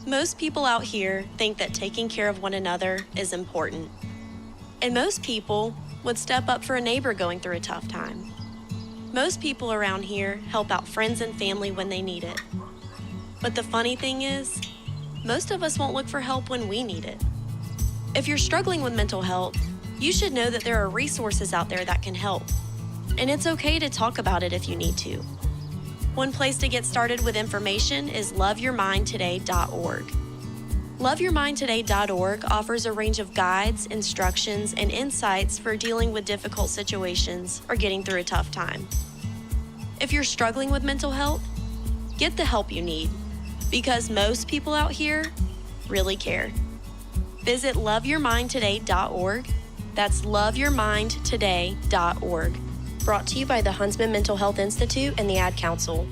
Most people out here think that taking care of one another is important. And most people would step up for a neighbor going through a tough time. Most people around here help out friends and family when they need it. But the funny thing is, most of us won't look for help when we need it. If you're struggling with mental health, you should know that there are resources out there that can help. And it's okay to talk about it if you need to. One place to get started with information is loveyourmindtoday.org. Loveyourmindtoday.org offers a range of guides, instructions, and insights for dealing with difficult situations or getting through a tough time. If you're struggling with mental health, get the help you need, because most people out here really care. Visit loveyourmindtoday.org. That's loveyourmindtoday.org. Brought to you by the Huntsman Mental Health Institute and the Ad Council.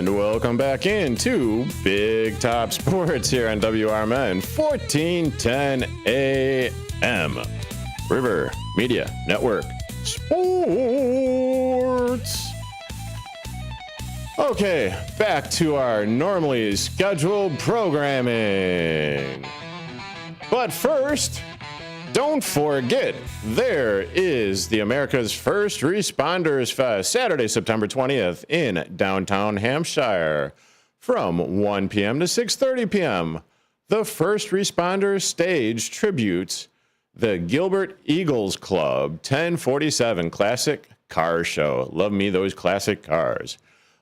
Welcome back into Big Top Sports here on WRMN 1410 AM. River Media Network Sports. Okay, back to our normally scheduled programming. But first, don't forget, there is the America's First Responders Fest, Saturday, September 20th in downtown Hampshire from 1 p.m. to 6:30 p.m. The First Responders stage tributes the Gilbert Eagles Club 1047 Classic Car Show. Love me those classic cars.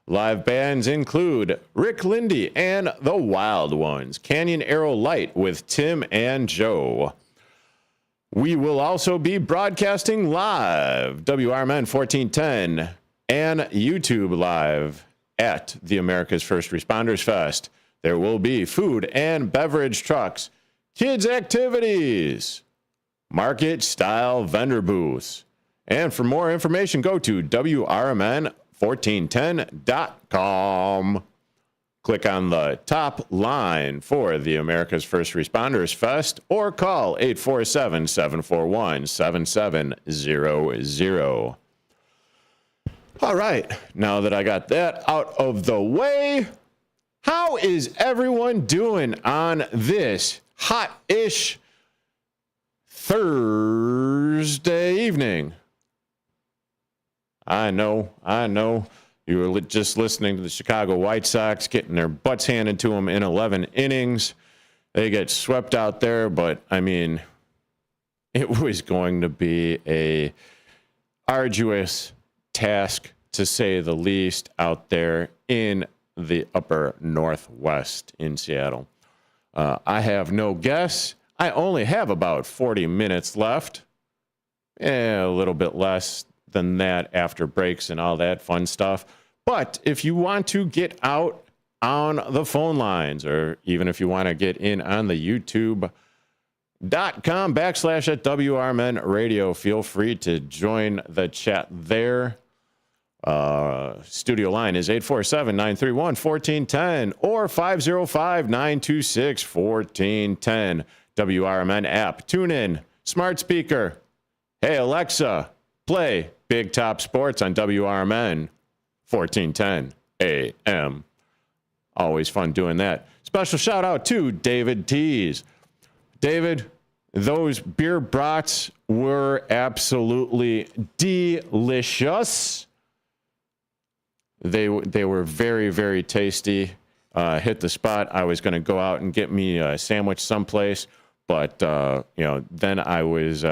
Live bands include Rick Lindy and the Wild Ones, Canyon Arrow Light with Tim and Joe. We will also be broadcasting live, WRMN 1410, and YouTube live at the America's First Responders Fest. There will be food and beverage trucks, kids' activities, market-style vendor booths. And for more information, go to WRMN1410.com. Click on the top line for the America's First Responders Fest or call 847-741-7700. All right, now that I got that out of the way, how is everyone doing on this hot-ish Thursday evening? I know. You were just listening to the Chicago White Sox getting their butts handed to them in 11 innings. They get swept out there, but, I mean, it was going to be a arduous task, to say the least, out there in the upper Northwest in Seattle. I have no guess. I only have about 40 minutes left. A little bit less than that after breaks and all that fun stuff. But if you want to get out on the phone lines, or even if you want to get in on the youtube.com/@WRMN radio, feel free to join the chat there. Studio line is 847-931-1410 or 505-926-1410. WRMN app, tune in, smart speaker. Hey, Alexa, play Big Top Sports on WRMN 1410 AM. Always fun doing that. Special shout out to David Tees. David, those beer brats were absolutely delicious. They were very, very tasty. Hit the spot. I was going to go out and get me a sandwich someplace, but then I was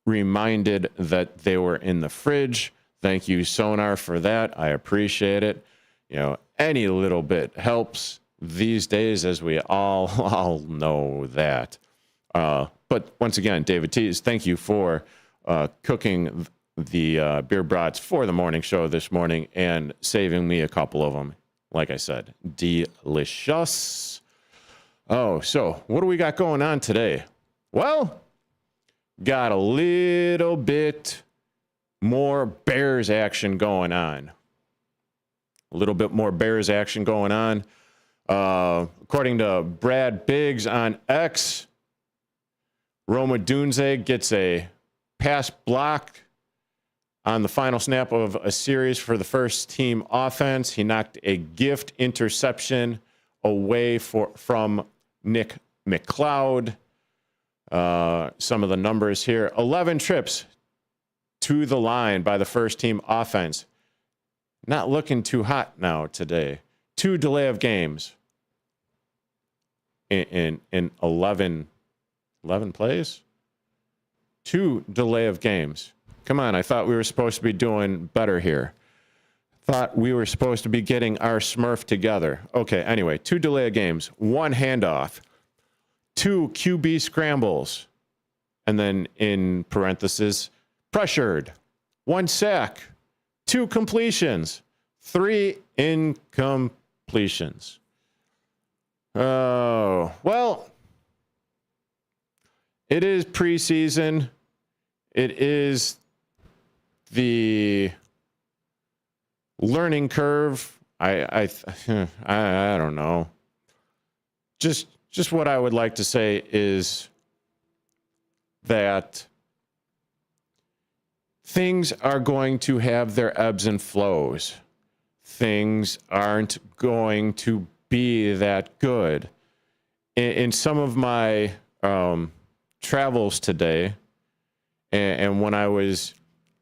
reminded that they were in the fridge. Thank you, Sonar, for that. I appreciate it. Any little bit helps these days, as we all know that. But once again, David Tees, thank you for cooking the beer brats for the morning show this morning and saving me a couple of them. Like I said, delicious. Oh, so what do we got going on today? Well, got a little bit more Bears action going on. A little bit more Bears action going on. According to Brad Biggs on X, Roma Dunze gets a pass block on the final snap of a series for the first team offense. He knocked a gift interception away from Nick McLeod. Some of the numbers here: 11 trips to the line by the first team offense. Not looking too hot now today. 2 delay of games in 11 plays. 2 delay of games. Come on, I thought we were supposed to be doing better here. Thought we were supposed to be getting our Smurf together. Okay, anyway, 2 delay of games, 1 handoff, 2 QB scrambles, and then in parentheses, pressured, 1 sack, 2 completions, 3 incompletions. Oh, well, it is preseason. It is the learning curve. I don't know. Just what I would like to say is that things are going to have their ebbs and flows. Things aren't going to be that good. In some of my travels today, and when I was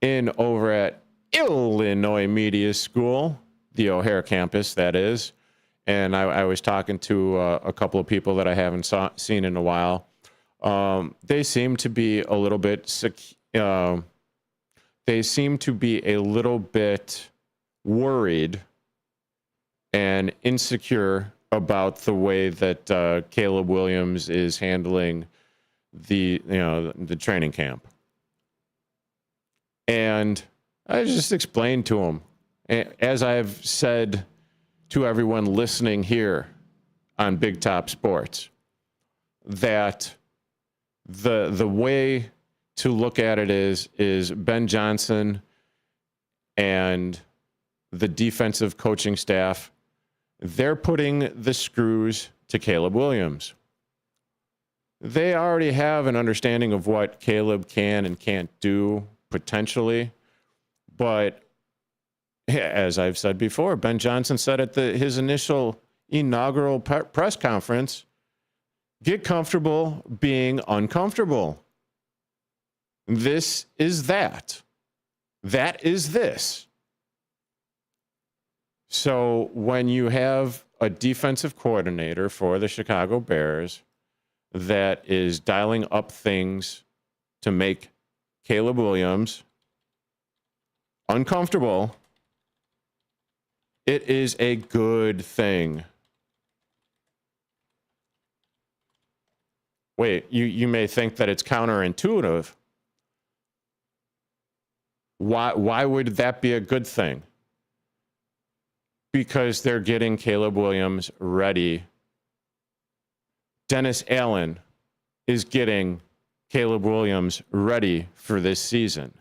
over at Illinois Media School, the O'Hare campus, that is, and I was talking to a couple of people that I haven't seen in a while. They seem to be a little bit worried and insecure about the way that Caleb Williams is handling the training camp. And I just explained to him, as I've said to everyone listening here on Big Top Sports, that the way to look at it is Ben Johnson and the defensive coaching staff, they're putting the screws to Caleb Williams. They already have an understanding of what Caleb can and can't do potentially, but as I've said before, Ben Johnson said at his initial inaugural press conference, get comfortable being uncomfortable. This is that. That is this. So when you have a defensive coordinator for the Chicago Bears that is dialing up things to make Caleb Williams uncomfortable, it is a good thing. Wait, you may think that it's counterintuitive. Why would that be a good thing? Because they're getting Caleb Williams ready. Dennis Allen is getting Caleb Williams ready for this season.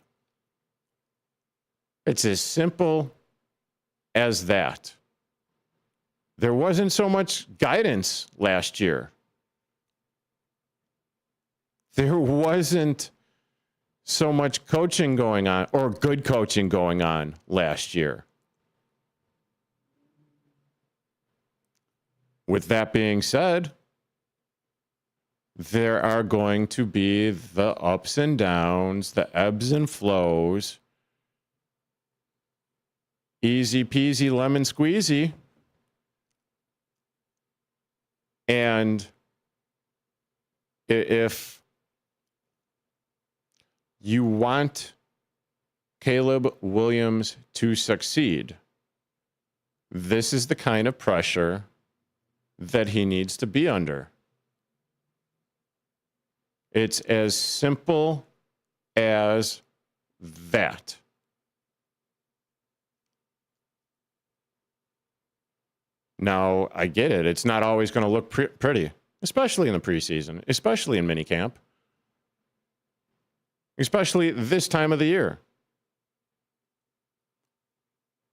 It's as simple as that. There wasn't so much guidance last year. There wasn't so much coaching going on, or good coaching going on last year. With that being said, there are going to be the ups and downs, the ebbs and flows. Easy peasy lemon squeezy. And if you want Caleb Williams to succeed, this is the kind of pressure that he needs to be under. It's as simple as that. Now, I get it. It's not always going to look pretty, especially in the preseason, especially in minicamp, especially this time of the year.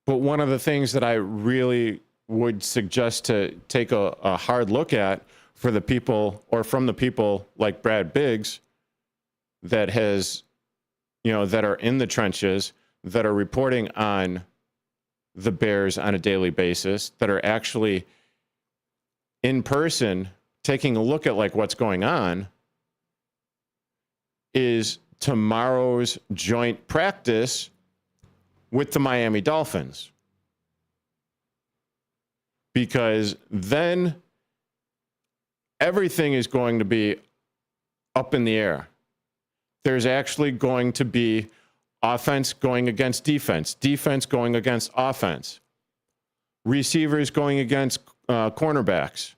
But one of the things that I really would suggest to take a hard look at for the people, or from the people like Brad Biggs, that has, that are in the trenches, that are reporting on the Bears on a daily basis, that are actually in person taking a look at like what's going on, is tomorrow's joint practice with the Miami Dolphins. Because then everything is going to be up in the air. There's actually going to be offense going against defense, defense going against offense, receivers going against cornerbacks,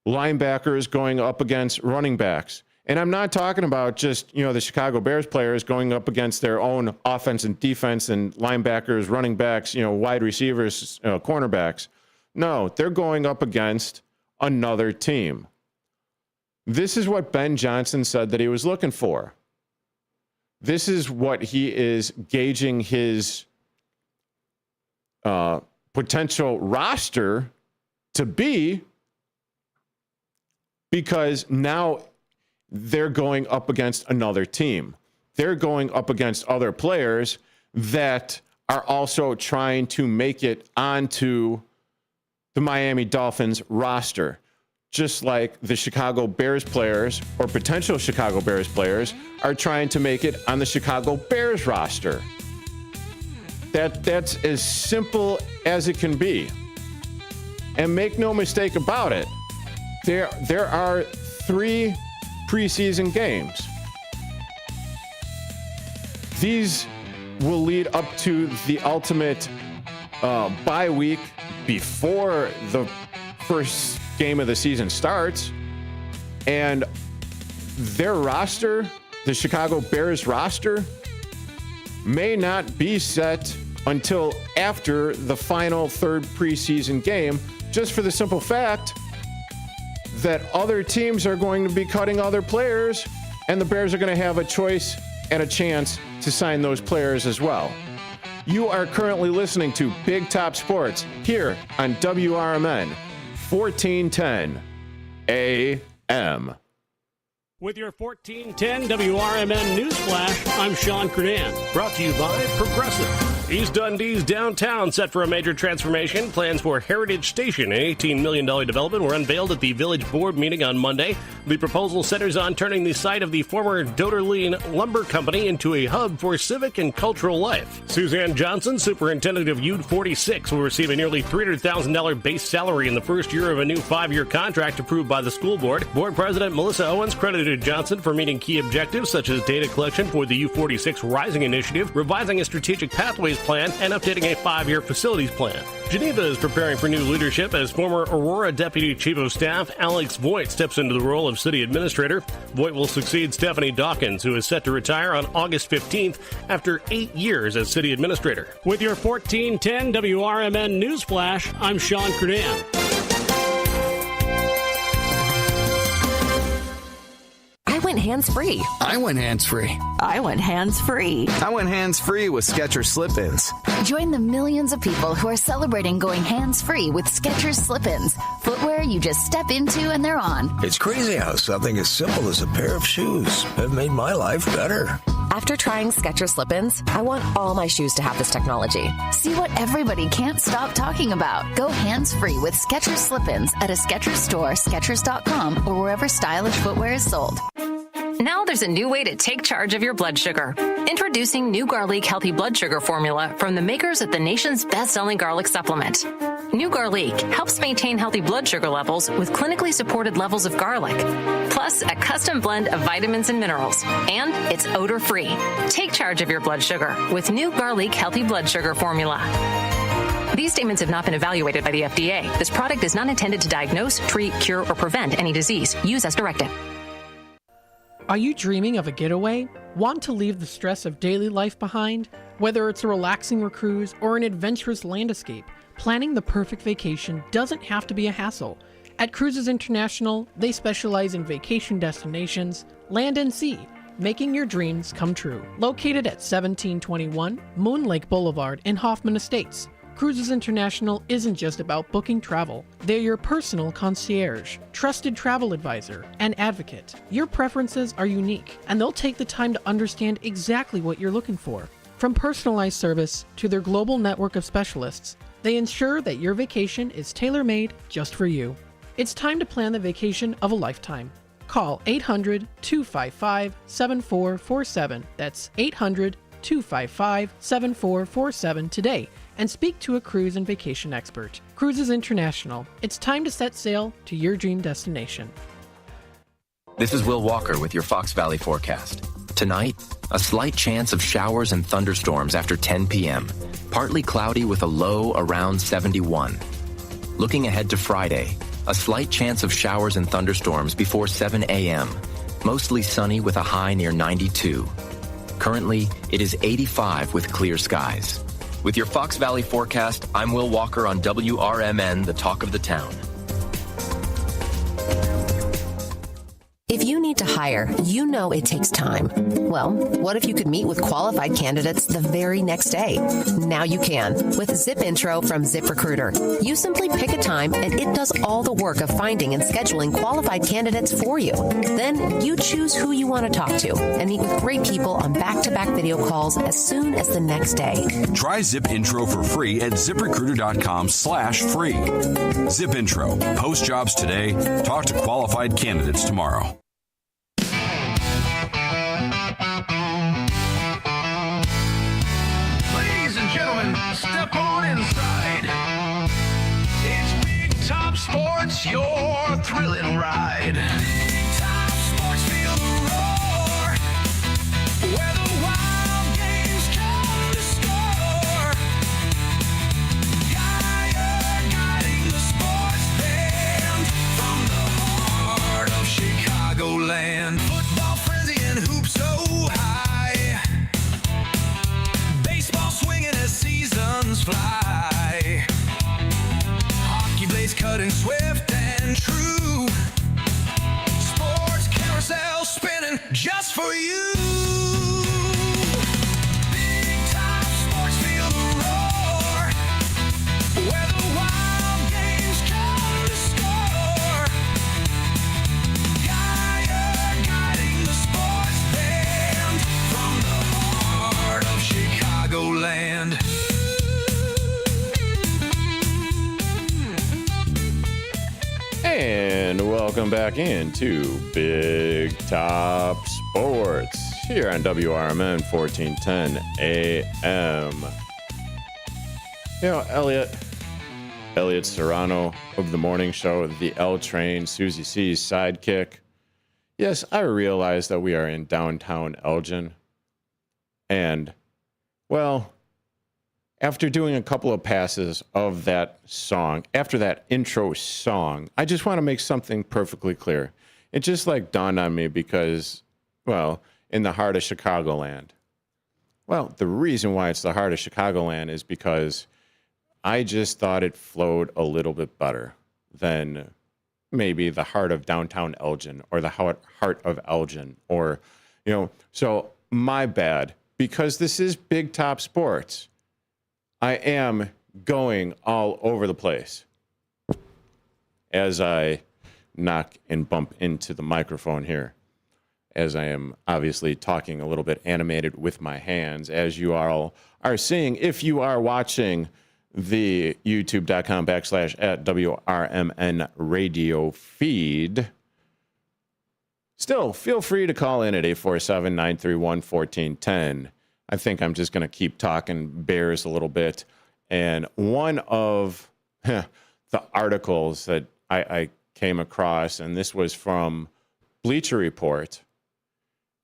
linebackers going up against running backs. And I'm not talking about just, the Chicago Bears players going up against their own offense and defense and linebackers, running backs, wide receivers, cornerbacks. No, they're going up against another team. This is what Ben Johnson said that he was looking for. This is what he is gauging his potential roster to be, because now they're going up against another team. They're going up against other players that are also trying to make it onto the Miami Dolphins roster. Just like the Chicago Bears players, or potential Chicago Bears players, are trying to make it on the Chicago Bears roster. That's as simple as it can be. And make no mistake about it, there are 3 preseason games. These will lead up to the ultimate bye week before the first game of the season starts. And their roster, the Chicago Bears roster, may not be set until after the final 3rd preseason game, just for the simple fact that other teams are going to be cutting other players, and the Bears are going to have a choice and a chance to sign those players as well. You are currently listening to Big Top Sports here on WRMN 1410 AM. With your 1410 WRMN News Flash, I'm Sean Kernan. Brought to you by Progressive. East Dundee's downtown set for a major transformation. Plans for Heritage Station, an $18 million development, were unveiled at the Village Board meeting on Monday. The proposal centers on turning the site of the former Doderlein Lumber Company into a hub for civic and cultural life. Suzanne Johnson, superintendent of U46, will receive a nearly $300,000 base salary in the first year of a new 5-year contract approved by the school board. Board President Melissa Owens credited Johnson for meeting key objectives such as data collection for the U46 Rising Initiative, revising a strategic pathways plan, and updating a 5-year facilities plan. Geneva is preparing for new leadership as former Aurora Deputy Chief of Staff Alex Voigt steps into the role of City Administrator. Voigt will succeed Stephanie Dawkins, who is set to retire on August 15th after 8 years as City Administrator. With your 1410 WRMN News Flash, I'm Sean Kernan. I went hands-free. I went hands-free. I went hands-free. I went hands-free with Skechers Slip-ins. Join the millions of people who are celebrating going hands-free with Skechers Slip-ins. Footwear you just step into and they're on. It's crazy how something as simple as a pair of shoes have made my life better. After trying Skechers Slip-ins, I want all my shoes to have this technology. See what everybody can't stop talking about. Go hands-free with Skechers Slip-ins at a Skechers store, Skechers.com, or wherever stylish footwear is sold. Now there's a new way to take charge of your blood sugar. Introducing new Garlic Healthy Blood Sugar Formula from the makers of the nation's best-selling garlic supplement. New Garlic helps maintain healthy blood sugar levels with clinically supported levels of garlic, plus a custom blend of vitamins and minerals. And it's odor-free. Take charge of your blood sugar with new Garlic Healthy Blood Sugar Formula. These statements have not been evaluated by the FDA. This product is not intended to diagnose, treat, cure, or prevent any disease. Use as directed. Are you dreaming of a getaway? Want to leave the stress of daily life behind? Whether it's a relaxing cruise or an adventurous land escape, planning the perfect vacation doesn't have to be a hassle. At Cruises International, they specialize in vacation destinations, land and sea, making your dreams come true. Located at 1721 Moon Lake Boulevard in Hoffman Estates, Cruises International isn't just about booking travel. They're your personal concierge, trusted travel advisor, and advocate. Your preferences are unique, and they'll take the time to understand exactly what you're looking for. From personalized service to their global network of specialists, they ensure that your vacation is tailor-made just for you. It's time to plan the vacation of a lifetime. Call 800-255-7447. That's 800-255-7447 today and speak to a cruise and vacation expert. Cruises International. It's time to set sail to your dream destination. This is Will Walker with your Fox Valley forecast. Tonight, a slight chance of showers and thunderstorms after 10 p.m. Partly cloudy with a low around 71. Looking ahead to Friday, a slight chance of showers and thunderstorms before 7 a.m. Mostly sunny with a high near 92. Currently, it is 85 with clear skies. With your Fox Valley forecast, I'm Will Walker on WRMN, the talk of the town. If you need to hire, you know it takes time. Well, what if you could meet with qualified candidates the very next day? Now you can with Zip Intro from ZipRecruiter. You simply pick a time and it does all the work of finding and scheduling qualified candidates for you. Then you choose who you want to talk to and meet with great people on back-to-back video calls as soon as the next day. Try Zip Intro for free at ZipRecruiter.com/free. Zip Intro. Post jobs today. Talk to qualified candidates tomorrow. Step on inside. It's Big Top Sports, your thrilling ride. Big Top Sports, feel the roar. Where the wild games come to score. Geyer guiding the sports band from the heart of Chicagoland. Football frenzy and hoops so high. Baseball swinging as seasons fly. Hockey blades cutting swift and true. Sports carousel spinning just for you. Big Top Sports, feel the roar. Where the wild games come to score. Geyer guiding the sports band from the heart of Chicagoland. And welcome back into Big Top Sports here on WRMN 1410 AM. You know, Elliot Serrano of the morning show, the L Train, Susie C's sidekick. Yes, I realize that we are in downtown Elgin. And, well, after doing a couple of passes of that song, after that intro song, I just want to make something perfectly clear. It just like dawned on me because, well, in the heart of Chicagoland. Well, the reason why it's the heart of Chicagoland is because I just thought it flowed a little bit better than maybe the heart of downtown Elgin or the heart of Elgin or, you know, so my bad, because this is Big Top Sports. I am going all over the place as I knock and bump into the microphone here, as I am obviously talking a little bit animated with my hands, as you all are seeing if you are watching the youtube.com/@WRMN radio feed. Still, feel free to call in at 847-931-1410. I think I'm just going to keep talking Bears a little bit. And one of the articles that I came across, and this was from Bleacher Report,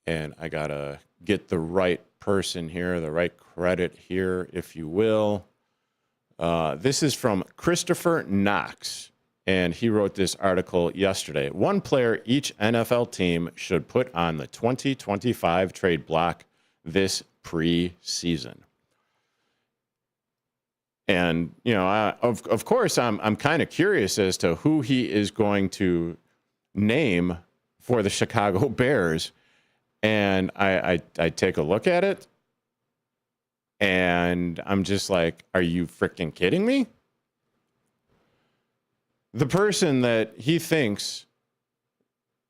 and I got to get the right person here, the right credit here, if you will. This is from Christopher Knox and he wrote this article yesterday. One player each NFL team should put on the 2025 trade block this preseason. And, you know, of course, I'm kind of curious as to who he is going to name for the Chicago Bears. And I take a look at it, and I'm just like, are you freaking kidding me? The person that he thinks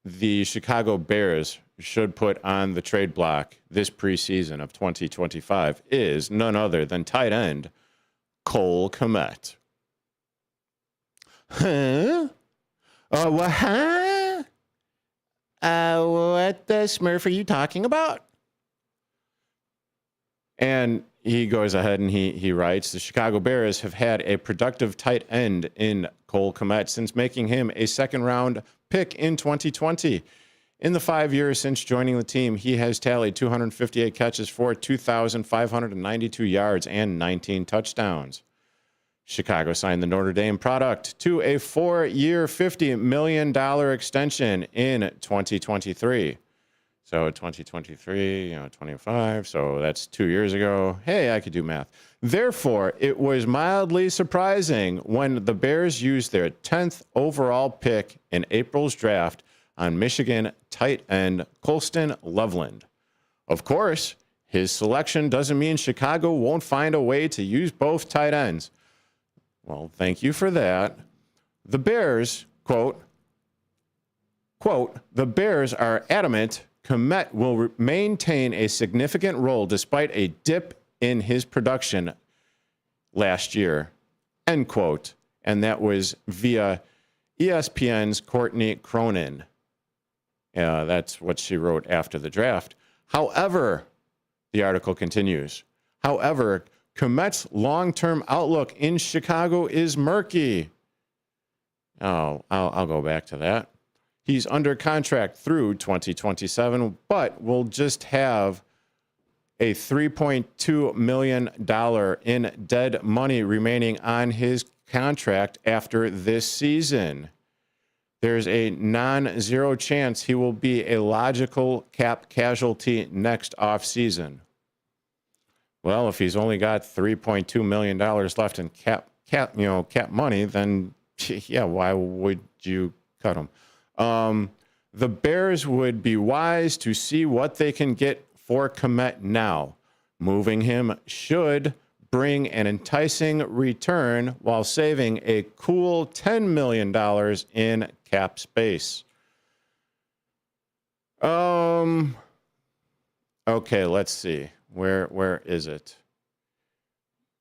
the Chicago Bears should put on the trade block this preseason of 2025 is none other than tight end Cole Kmet. Huh? What? Huh? What the Smurf are you talking about? And he goes ahead and he writes, the Chicago Bears have had a productive tight end in Cole Kmet since making him a second-round pick in 2020. In the 5 years since joining the team, he has tallied 258 catches for 2,592 yards and 19 touchdowns. Chicago signed the Notre Dame product to a 4-year, $50 million extension in 2023. So 2023, 25, so that's 2 years ago. Hey, I could do math. Therefore, it was mildly surprising when the Bears used their 10th overall pick in April's draft on Michigan tight end Colston Loveland. Of course, his selection doesn't mean Chicago won't find a way to use both tight ends. Well, thank you for that. The Bears, quote, the Bears are adamant Kmet will maintain a significant role despite a dip in his production last year, end quote. And that was via ESPN's Courtney Cronin. That's what she wrote after the draft. However, the article continues, however, Kmet's long-term outlook in Chicago is murky. Oh, I'll go back to that. He's under contract through 2027, but will just have a $3.2 million in dead money remaining on his contract after this season. There's a non-zero chance he will be a logical cap casualty next offseason. Well, if he's only got $3.2 million left in cap money, then yeah, why would you cut him? The Bears would be wise to see what they can get for Kmet now. Moving him should bring an enticing return while saving a cool $10 million in cap space. Okay, let's see. Where is it?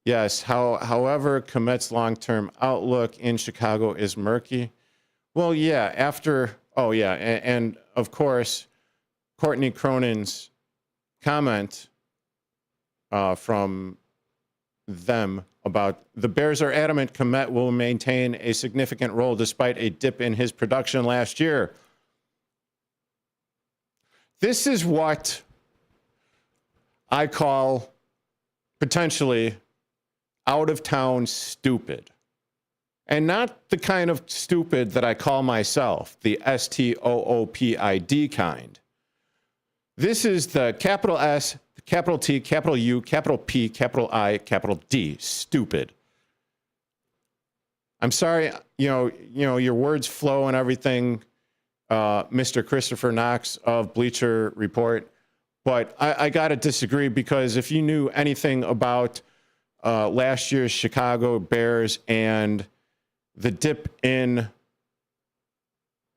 Yes, however, Kmet's long-term outlook in Chicago is murky. Well, yeah, and of course, Courtney Cronin's comment from them about the Bears are adamant Kmet will maintain a significant role despite a dip in his production last year. This is what I call potentially out-of-town stupid. And not the kind of stupid that I call myself, the STOOPID kind. This is the capital S, capital T, capital U, capital P, capital I, capital D, stupid. I'm sorry, your words flow and everything, Mr. Christopher Knox of Bleacher Report, but I got to disagree, because if you knew anything about last year's Chicago Bears and the dip in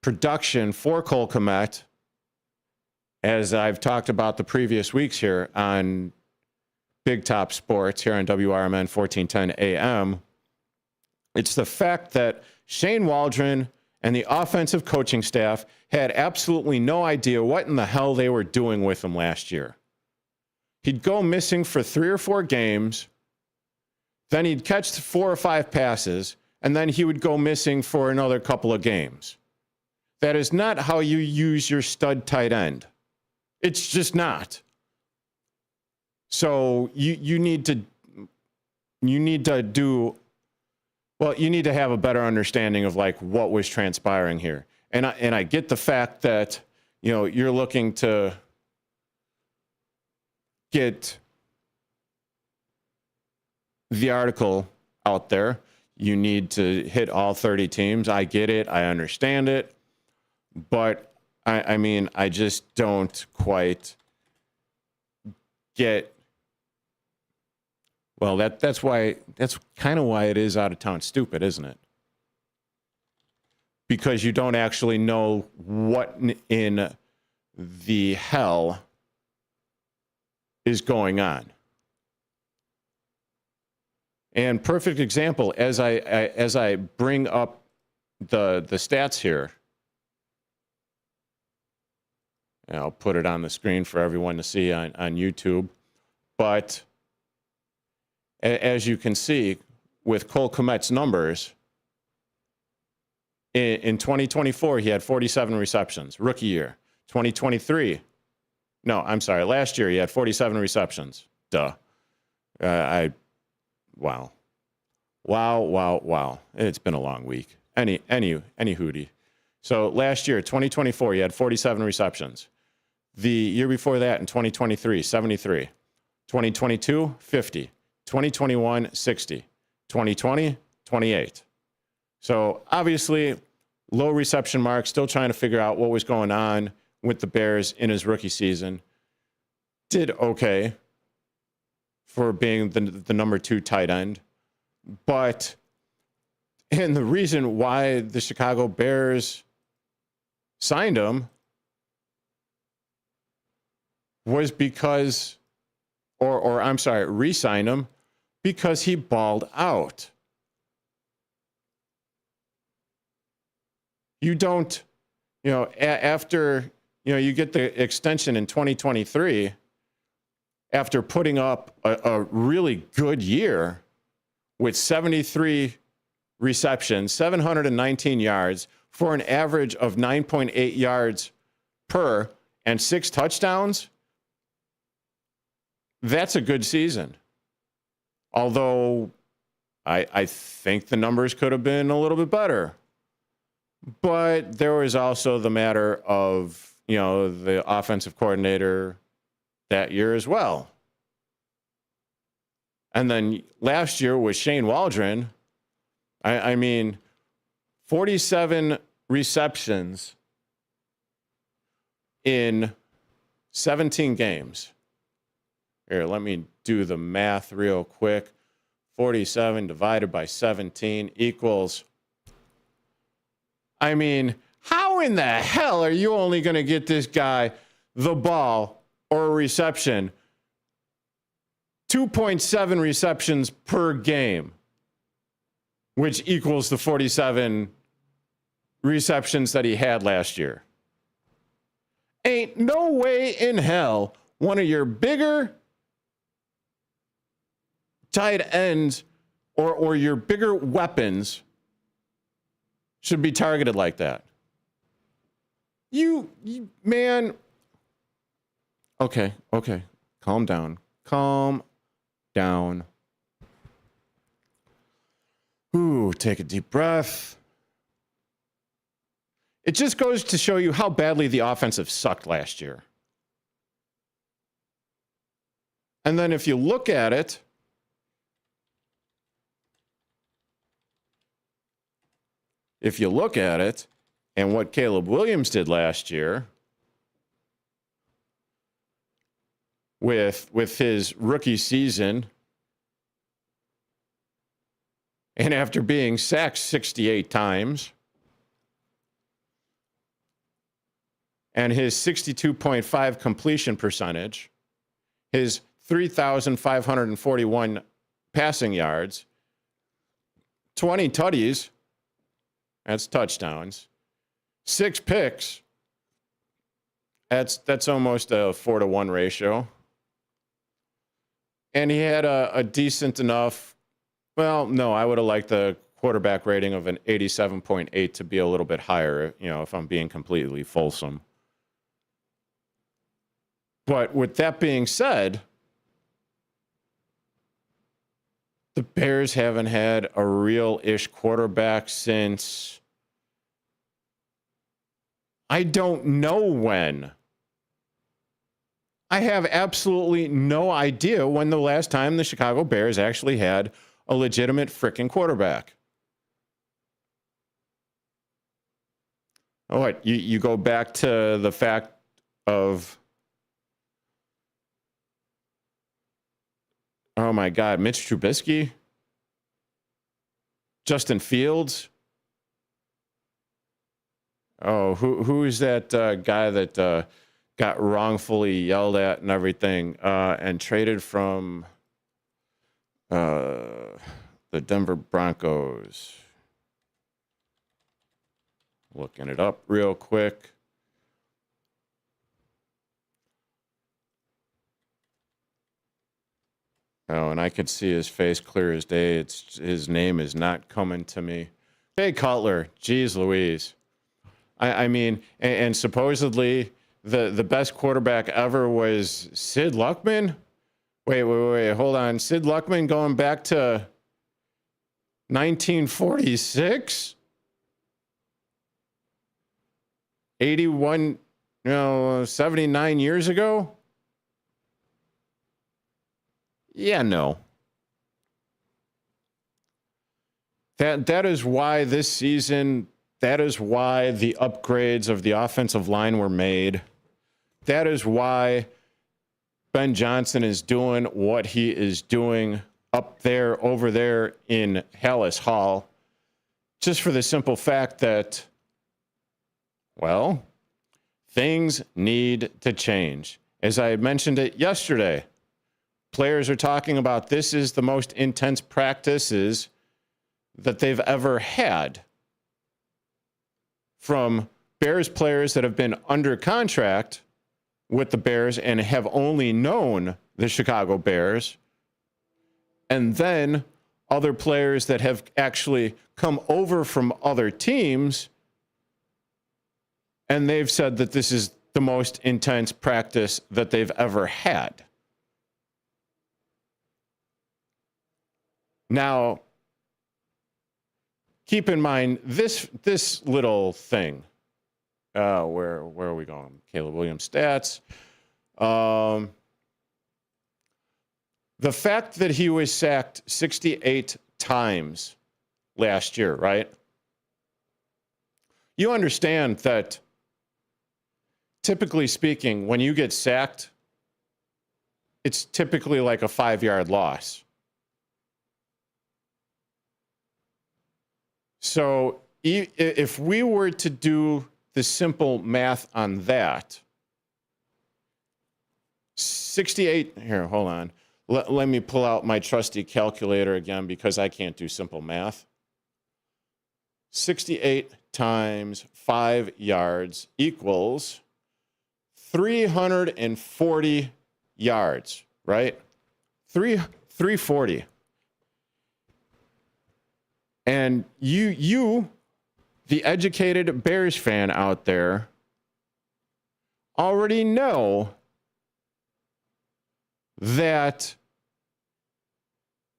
production for Cole Kmet, as I've talked about the previous weeks here on Big Top Sports here on WRMN 1410 AM, it's the fact that Shane Waldron and the offensive coaching staff had absolutely no idea what in the hell they were doing with him last year. He'd go missing for 3 or 4 games, then he'd catch 4 or 5 passes, and then he would go missing for another couple of games. That is not how you use your stud tight end. It's just not. So you need to do, Well, you need to have a better understanding of like what was transpiring here. And I get the fact that, you know, you're looking to get the article out there. You need to hit all 30 teams. I get it. I understand it. But I mean, I just don't quite get. Well, that's kind of why it is out of town stupid, isn't it? Because you don't actually know what in the hell is going on. And perfect example, as I bring up the stats here, and I'll put it on the screen for everyone to see on YouTube. But as you can see, with Cole Kmet's numbers, in 2024, he had 47 receptions, rookie year. 2023, last year he had 47 receptions. Duh. Wow. It's been a long week. Any hootie. So last year, 2024, he had 47 receptions. The year before that, in 2023, 73. 2022, 50. 2021, 60. 2020, 28. So obviously, low reception mark, still trying to figure out what was going on with the Bears in his rookie season. Did okay for being the number 2 tight end. And the reason why the Chicago Bears signed him was because, re-signed him because he balled out. You don't, after, you get the extension in 2023, after putting up a really good year with 73 receptions, 719 yards for an average of 9.8 yards per and 6 touchdowns, that's a good season. Although I think the numbers could have been a little bit better. But there was also the matter of, the offensive coordinator that year as well. And then last year with Shane Waldron, I mean, 47 receptions in 17 games. Here, let me do the math real quick. 47 divided by 17 equals, I mean, how in the hell are you only going to get this guy the ball or a reception 2.7 receptions per game, which equals the 47 receptions that he had last year? Ain't no way in hell one of your bigger tight ends or your bigger weapons should be targeted like that. You man. Okay. Calm down. Ooh, take a deep breath. It just goes to show you how badly the offensive sucked last year. And then if you look at it, and what Caleb Williams did last year with his rookie season, and after being sacked 68 times, and his 62.5 completion percentage, his 3,541 passing yards, 20 tutties, that's touchdowns, 6 picks, that's almost a 4-to-1 ratio. And he had a decent enough, well, no, I would have liked the quarterback rating of an 87.8 to be a little bit higher, if I'm being completely fulsome. But with that being said, The Bears haven't had a real-ish quarterback since I don't know when. I have absolutely no idea when the last time the Chicago Bears actually had a legitimate freaking quarterback. Oh, what? You go back to the fact of, oh my God, Mitch Trubisky, Justin Fields. Oh, who is that guy that got wrongfully yelled at and everything, and traded from the Denver Broncos? Looking it up real quick. Oh, and I could see his face clear as day. His name is not coming to me. Jay Cutler. Jeez Louise. I mean, and supposedly the best quarterback ever was Sid Luckman. Wait, hold on. Sid Luckman going back to 1946? 79 years ago? Yeah, no. That is why this season, that is why the upgrades of the offensive line were made. That is why Ben Johnson is doing what he is doing up there, over there in Hallis Hall. Just for the simple fact that, well, things need to change. As I mentioned it yesterday, players are talking about this is the most intense practices that they've ever had from Bears players that have been under contract with the Bears and have only known the Chicago Bears, and then other players that have actually come over from other teams, and they've said that this is the most intense practice that they've ever had. Now, keep in mind this little thing. Where are we going? Caleb Williams stats. The fact that he was sacked 68 times last year, right? You understand that, typically speaking, when you get sacked, it's typically like a 5-yard loss. So if we were to do the simple math on that, 68, here, hold on. Let me pull out my trusty calculator again because I can't do simple math. 68 times 5 yards equals 340 yards, right? 340. And you, the educated Bears fan out there, already know that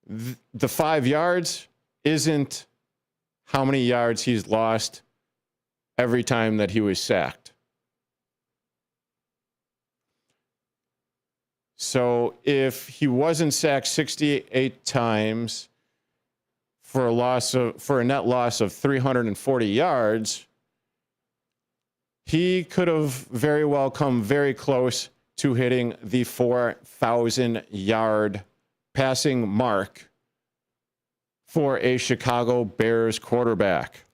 the 5 yards isn't how many yards he's lost every time that he was sacked. So if he wasn't sacked 68 times for a net loss of 340 yards, he could have very well come very close to hitting the 4,000-yard passing mark for a Chicago Bears quarterback.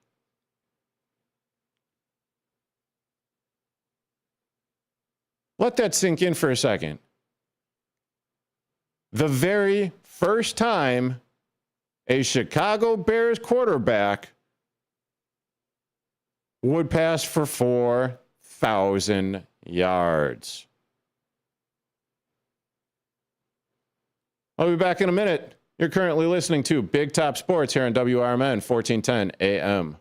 Let that sink in for a second. The very first time a Chicago Bears quarterback would pass for 4,000 yards. I'll be back in a minute. You're currently listening to Big Top Sports here on WRMN 1410 AM.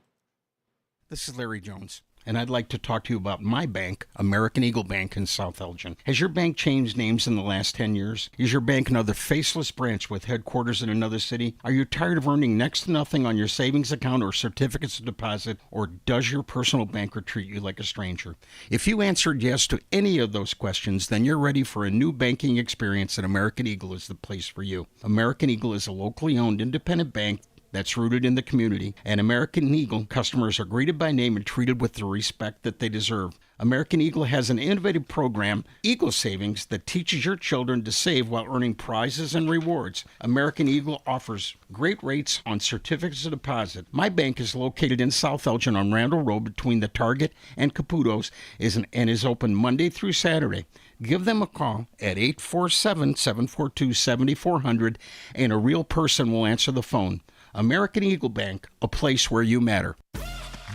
This is Larry Jones. and I'd like to talk to you about my bank, American Eagle Bank in South Elgin. Has your bank changed names in the last 10 years? Is your bank another faceless branch with headquarters in another city? Are you tired of earning next to nothing on your savings account or certificates of deposit, or does your personal banker treat you like a stranger? If you answered yes to any of those questions, then you're ready for a new banking experience, and American Eagle is the place for you. American Eagle is a locally owned independent bank that's rooted in the community, and American Eagle customers are greeted by name and treated with the respect that they deserve. American Eagle has an innovative program, Eagle Savings, that teaches your children to save while earning prizes and rewards. American Eagle offers great rates on certificates of deposit. My bank is located in South Elgin on Randall Road between the Target and Caputo's and is open Monday through Saturday. Give them a call at 847-742-7400, and a real person will answer the phone. American Eagle Bank, a place where you matter.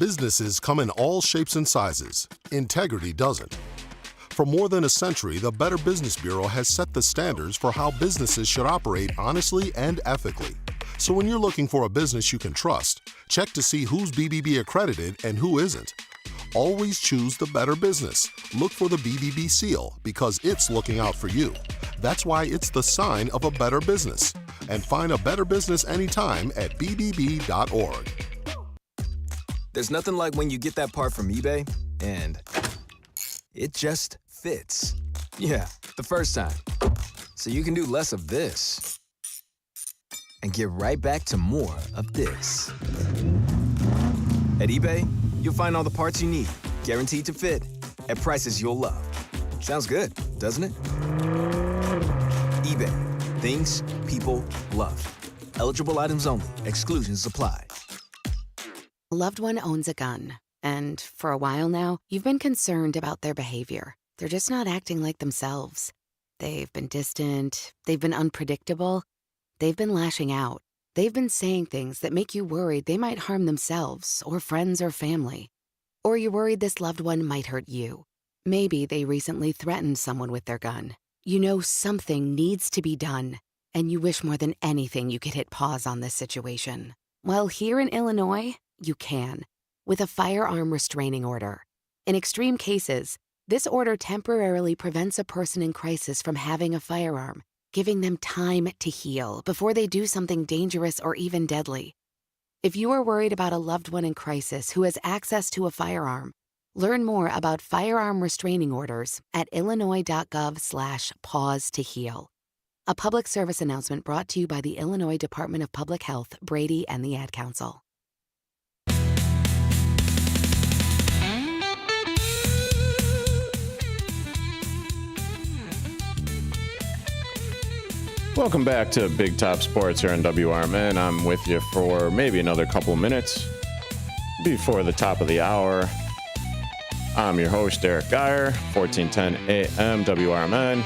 Businesses come in all shapes and sizes. Integrity doesn't. For more than a century, the Better Business Bureau has set the standards for how businesses should operate honestly and ethically. So when you're looking for a business you can trust, check to see who's BBB accredited and who isn't. Always choose the better business. Look for the BBB seal because it's looking out for you. That's why it's the sign of a better business. And find a better business anytime at bbb.org. There's nothing like when you get that part from eBay and it just fits. Yeah, the first time. So you can do less of this and get right back to more of this. At eBay, you'll find all the parts you need, guaranteed to fit, at prices you'll love. Sounds good, doesn't it? eBay. Things people love. Eligible items only. Exclusions apply. A loved one owns a gun, and for a while now, you've been concerned about their behavior. They're just not acting like themselves. They've been distant, they've been unpredictable, they've been lashing out. They've been saying things that make you worried they might harm themselves or friends or family. Or you're worried this loved one might hurt you. Maybe they recently threatened someone with their gun. You know something needs to be done, and you wish more than anything you could hit pause on this situation. Well, here in Illinois, you can, with a firearm restraining order. In extreme cases, this order temporarily prevents a person in crisis from having a firearm, giving them time to heal before they do something dangerous or even deadly. If you are worried about a loved one in crisis who has access to a firearm, learn more about firearm restraining orders at illinois.gov/pause to heal. A public service announcement brought to you by the Illinois Department of Public Health, Brady, and the Ad Council. Welcome back to Big Top Sports here on WRMN. I'm with you for maybe another couple of minutes before the top of the hour. I'm your host, Derrick Geyer, 1410 AM WRMN.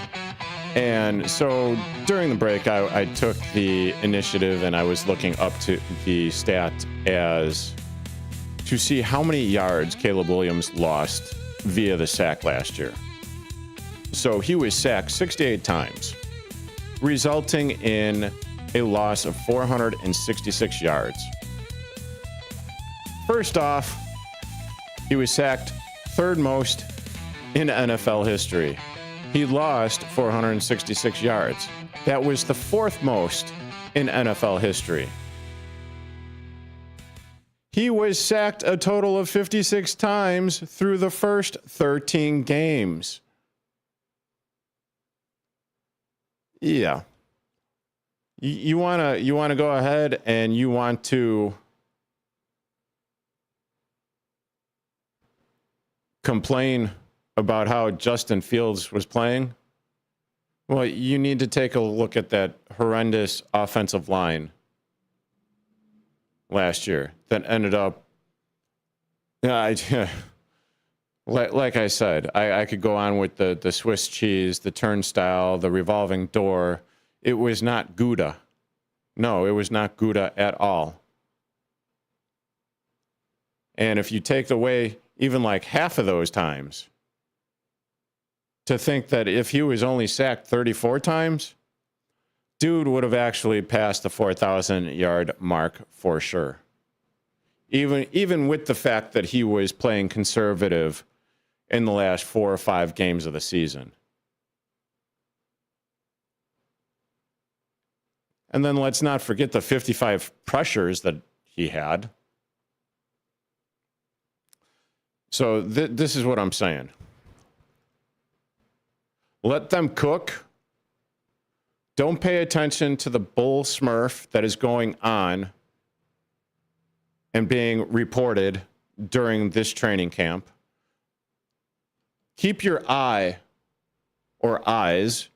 And so during the break, I took the initiative and I was looking up to the stat as to see how many yards Caleb Williams lost via the sack last year. So he was sacked 68 times, resulting in a loss of 466 yards. First off, he was sacked third most in NFL history. He lost 466 yards. That was the fourth most in NFL history. He was sacked a total of 56 times through the first 13 games. Yeah. You want to go ahead and you want to complain about how Justin Fields was playing? Well, you need to take a look at that horrendous offensive line last year that ended up, like I said, I could go on with the Swiss cheese, the turnstile, the revolving door. It was not Gouda. No, it was not Gouda at all. And if you take away even like half of those times, to think that if he was only sacked 34 times, dude would have actually passed the 4,000 yard mark for sure. even with the fact that he was playing conservative in the last 4 or 5 games of the season. And then let's not forget the 55 pressures that he had. So this is what I'm saying. Let them cook. Don't pay attention to the bull smurf that is going on and being reported during this training camp. Keep your eye or eyes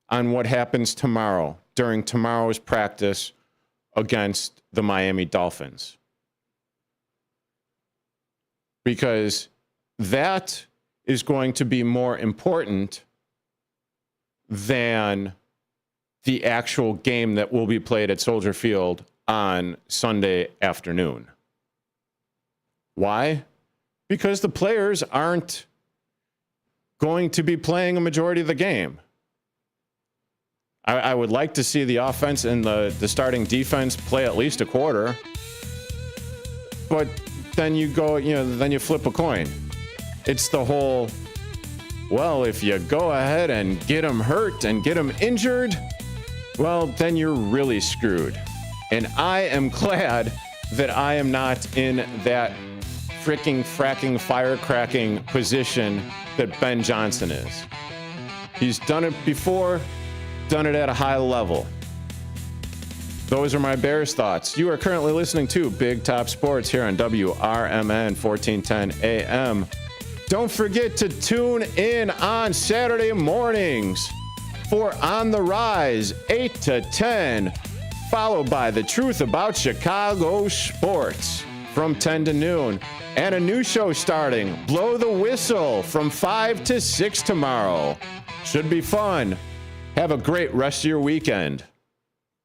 on what happens tomorrow during tomorrow's practice against the Miami Dolphins. Because that is going to be more important than the actual game that will be played at Soldier Field on Sunday afternoon. Why? Because the players aren't going to be playing a majority of the game. I would like to see the offense and the starting defense play at least a quarter. But then you go, then you flip a coin. It's the whole, well, if you go ahead and get them hurt and get them injured, well, then you're really screwed. And I am glad that I am not in that fracking, firecracking position that Ben Johnson is. He's done it before, done it at a high level. Those are my Bears thoughts. You are currently listening to Big Top Sports here on WRMN 1410 AM. Don't forget to tune in on Saturday mornings for On the Rise, 8 to 10, followed by The Truth About Chicago Sports from 10 to noon. And a new show starting, Blow the Whistle, from 5 to 6 tomorrow. Should be fun. Have a great rest of your weekend.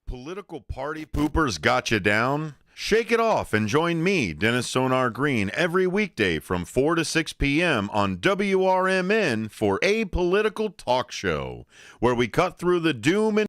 Political party poopers got you down? Shake it off and join me, Dennis Sonar Green, every weekday from 4 to 6 p.m. on WRMN for A Political Talk Show, where we cut through the doom and